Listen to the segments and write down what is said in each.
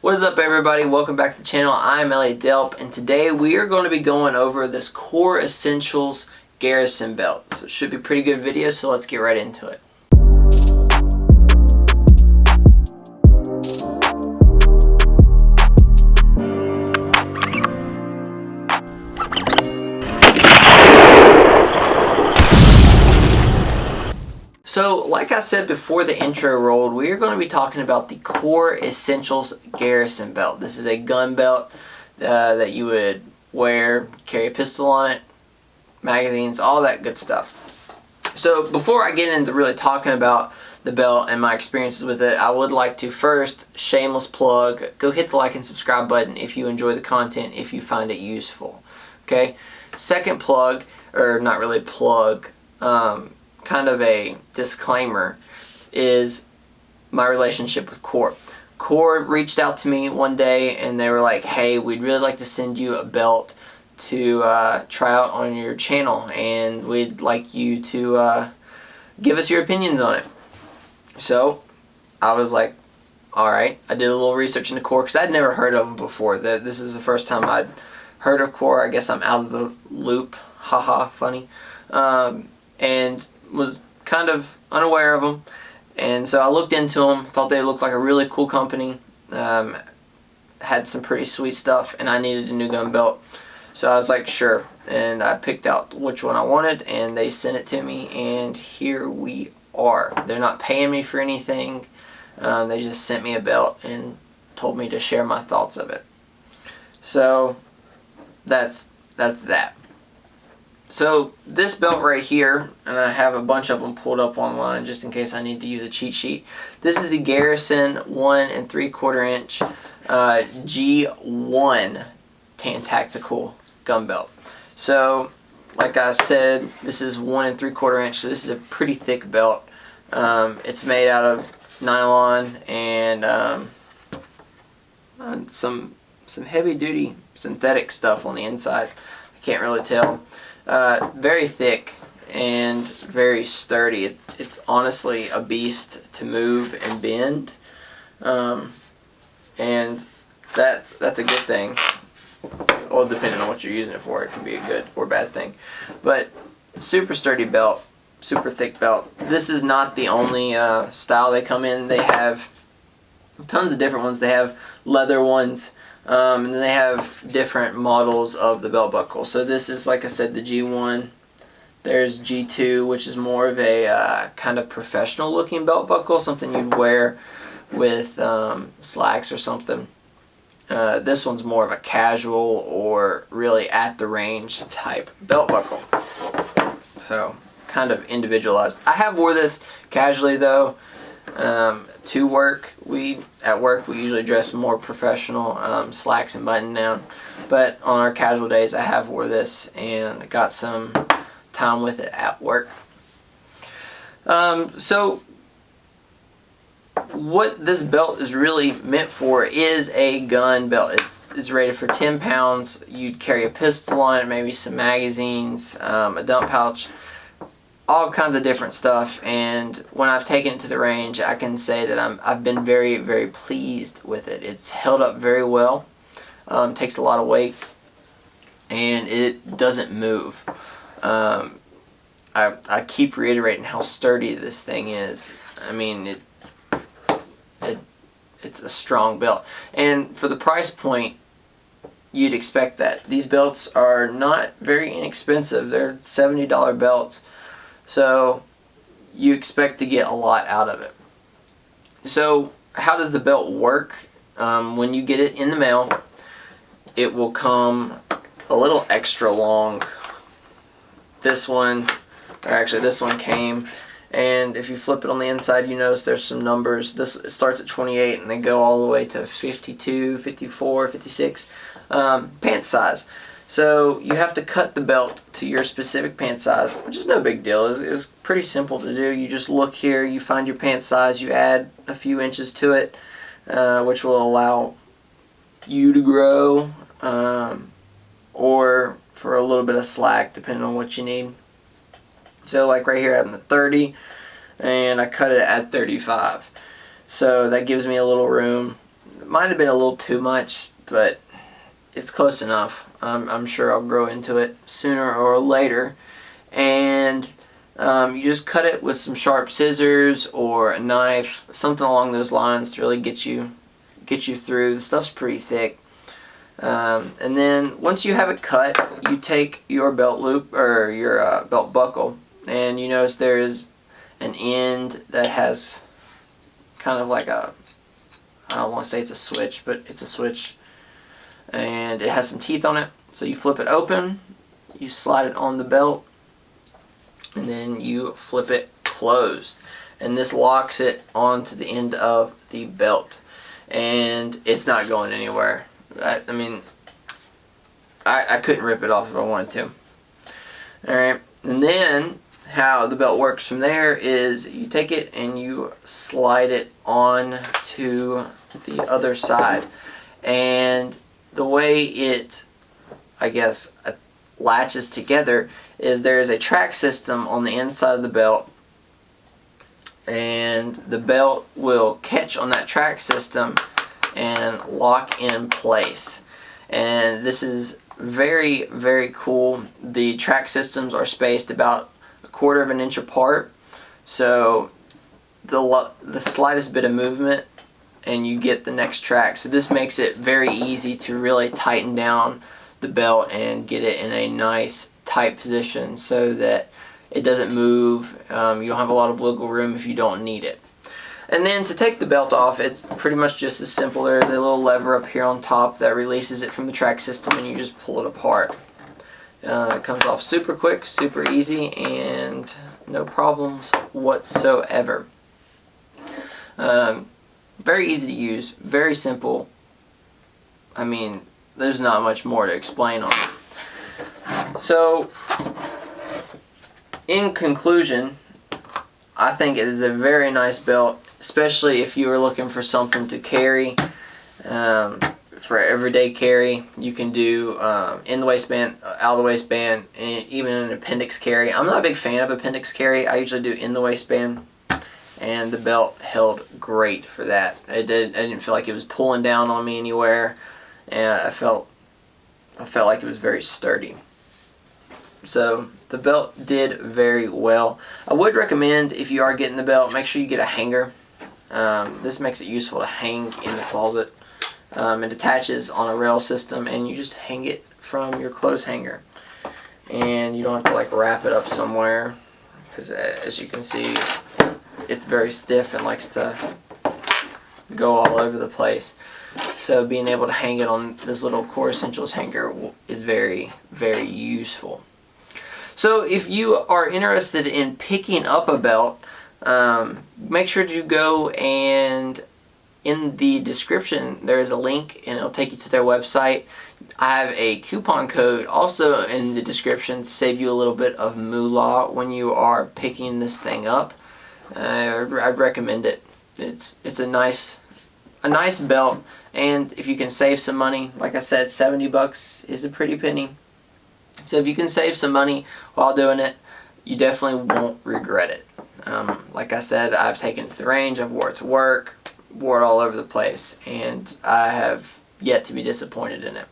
What is up, everybody? Welcome back to the channel. I'm Elliott Delp, and today we are going to be going over this Core Essentials Garrison Belt. So it should be a pretty good video, so let's get right into it. So, like I said before the intro rolled, we are going to be talking about the Core Essentials Garrison Belt. This is a gun belt that you would wear, carry a pistol on it, magazines, all that good stuff. So, before I get into really talking about the belt and my experiences with it, I would like to first, shameless plug, go hit the like and subscribe button if you enjoy the content, if you find it useful. Okay? Second plug, or not really plug, kind of a disclaimer, is my relationship with Core. Core reached out to me one day and they were like, hey, we'd really like to send you a belt to try out on your channel, and we'd like you to give us your opinions on it. So I was like, alright. I did a little research into Core because I'd never heard of them before. This is the first time I'd heard of Core. I guess I'm out of the loop. Haha, funny. And was kind of unaware of them, and so I looked into them, thought they looked like a really cool company, had some pretty sweet stuff, and I needed a new gun belt. So I was like, sure, and I picked out which one I wanted, and they sent it to me, and here we are. They're not paying me for anything. They just sent me a belt and told me to share my thoughts of it. So that's that. So this belt right here, and I have a bunch of them pulled up online just in case I need to use a cheat sheet. This is the Garrison 1 3/4 inch G1 Tactical gun belt. So like I said, this is 1 3/4 inch, so this is a pretty thick belt. It's made out of nylon and some heavy duty synthetic stuff on the inside. I can't really tell. Very thick and very sturdy. It's honestly a beast to move and bend, and that's a good thing. Well, depending on what you're using it for, it can be a good or bad thing. But super sturdy belt, super thick belt. This is not the only style they come in. They have tons of different ones. They have leather ones. And then they have different models of the belt buckle. So this is, like I said, the G1. There's G2, which is more of a kind of professional looking belt buckle, something you'd wear with slacks or something. This one's more of a casual or really at the range type belt buckle. So kind of individualized. I have wore this casually though. To work, at work we usually dress more professional, slacks and button down, but on our casual days I have wore this and got some time with it at work. So what this belt is really meant for is a gun belt. It's rated for 10 pounds. You'd carry a pistol on it, maybe some magazines, a dump pouch, all kinds of different stuff. And when I've taken it to the range, I can say that I've been very, very pleased with it. It's held up very well. Takes a lot of weight, and it doesn't move. I keep reiterating how sturdy this thing is. I mean, it's a strong belt, and for the price point, you'd expect that. These belts are not very inexpensive. They're $70 belts. So you expect to get a lot out of it. So how does the belt work? When you get it in the mail, it will come a little extra long. This one, or actually this one came, and if you flip it on the inside, you notice there's some numbers. This starts at 28 and they go all the way to 52, 54, 56 pant size. So you have to cut the belt to your specific pant size, which is no big deal. It's pretty simple to do. You just look here, you find your pant size, you add a few inches to it, which will allow you to grow, or for a little bit of slack, depending on what you need. So like right here, I'm at 30, and I cut it at 35. So that gives me a little room might have been a little too much, but it's close enough. I'm sure I'll grow into it sooner or later. And you just cut it with some sharp scissors or a knife, something along those lines to really get you through. The stuff's pretty thick. And then once you have it cut, you take your belt loop or your belt buckle, and you notice there is an end that has kind of like a, I don't want to say it's a switch, but it's a switch, and it has some teeth on it. So you flip it open, you slide it on the belt, and then you flip it closed, and this locks it onto the end of the belt, and it's not going anywhere. I mean, I couldn't rip it off if I wanted to. Alright, and then how the belt works from there is you take it and you slide it on to the other side, and the way it, I guess, latches together is there is a track system on the inside of the belt, and the belt will catch on that track system and lock in place. And this is very, very cool. The track systems are spaced about 1/4 of an inch apart, so the slightest bit of movement and you get the next track. So this makes it very easy to really tighten down the belt and get it in a nice tight position so that it doesn't move. You don't have a lot of wiggle room if you don't need it. And then to take the belt off, it's pretty much just as simple. There's a little lever up here on top that releases it from the track system, and you just pull it apart. It comes off super quick, super easy, and no problems whatsoever. Very easy to use, very simple. I mean, there's not much more to explain on it. So, in conclusion, I think it is a very nice belt, especially if you are looking for something to carry. For everyday carry, you can do in the waistband, out of the waistband, and even an appendix carry. I'm not a big fan of appendix carry. I usually do in the waistband, and the belt held great for that. I didn't feel like it was pulling down on me anywhere, and I felt like it was very sturdy. So the belt did very well. I would recommend, if you are getting the belt, make sure you get a hanger. This makes it useful to hang in the closet. It attaches on a rail system, and you just hang it from your clothes hanger, and you don't have to like wrap it up somewhere, because as you can see, it's very stiff and likes to go all over the place. So being able to hang it on this little Core Essentials hanger is very, very useful. So if you are interested in picking up a belt, make sure to go, and in the description there is a link, and it'll take you to their website. I have a coupon code also in the description to save you a little bit of moolah when you are picking this thing up. I'd recommend it. It's a nice belt, and if you can save some money, like I said, $70 is a pretty penny. So if you can save some money while doing it, you definitely won't regret it. Like I said, I've taken it to the range, I've wore it to work, wore it all over the place, and I have yet to be disappointed in it.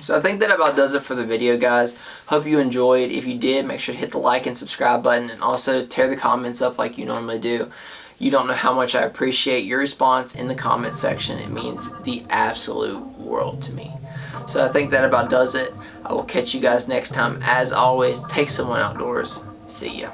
So I think that about does it for the video, guys. Hope you enjoyed. If you did, make sure to hit the like and subscribe button, and also tear the comments up like you normally do. You don't know how much I appreciate your response in the comment section. It means the absolute world to me. So I think that about does it. I will catch you guys next time. As always, take someone outdoors. See ya.